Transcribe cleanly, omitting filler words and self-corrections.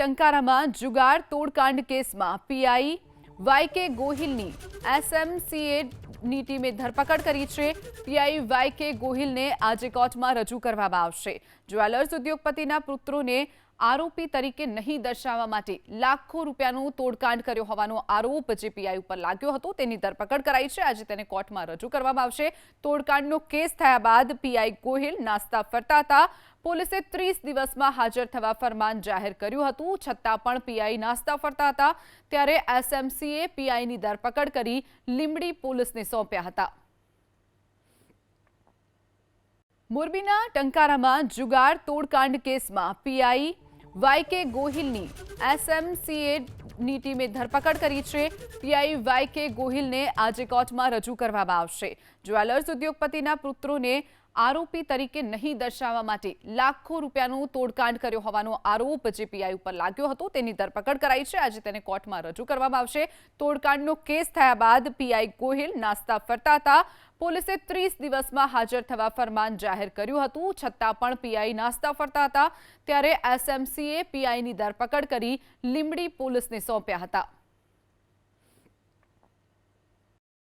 ટંકારામાં જુગાર તોડકાંડ કેસમાં પીઆઈ વાયકે ગોહિલની એસએમસીએની ટીમે ધરપકડ કરી છે। પીઆઈ વાયકે ગોહિલને આજે કોર્ટમાં રજૂ કરવામાં આવશે। જ્વેલર્સ ઉદ્યોગપતિના પુત્રોને આરોપી તરીકે નહીં દર્શાવવા માટે લાખો રૂપિયાનું તોડકાંડ કર્યો હોવાનો આરોપ જે પીઆઈ ઉપર લાગ્યો હતો તેની ધરપકડ કરાઈ છે। આજે તેને કોર્ટમાં રજૂ કરવામાં આવશે। તોડકાંડનો કેસ થયા બાદ પીઆઈ ગોહિલ નાસ્તા ફરતા હતા। પોલીસે 30 દિવસમાં હાજર થવા ફરમાન જાહેર કર્યું હતું, છતાં પણ પીઆઈ નાસ્તા ફરતા હતા। ત્યારે એસએમસીએ પીઆઈની ધરપકડ કરી લીંબડી પોલીસને સોંપ્યા હતા। મોરબીના ટંકારામાં જુગાર તોડકાંડ કેસમાં પીઆઈ વાયકે ગોહિલની એસએમસીએની ટીમે ધરપકડ કરી છે। પીઆઈ વાયકે ગોહિલને આજે કોર્ટમાં રજૂ કરવામાં આવશે। જ્વેલર્સ ઉદ્યોગપતિના પુત્રોને આરોપી તરીકે નહીં દર્શાવવા માટે લાખો રૂપિયાનું તોડકાંડ કર્યો હોવાનો આરોપ જે પીઆઈ ઉપર લાગ્યો હતો તેની ધરપકડ કરાઈ છે। આજે તેને કોર્ટમાં રજૂ કરવામાં આવશે। તોડકાંડનો કેસ થયા બાદ પીઆઈ ગોહિલ નાસ્તા ફરતા હતા। પોલીસે 30 દિવસમાં હાજર થવા ફરમાન જાહેર કર્યું હતું, છતાં પણ પીઆઈ નાસ્તા ફરતા હતા। ત્યારે એસએમસીએ પીઆઈની ધરપકડ કરી લીંબડી પોલીસને સોંપ્યા હતા।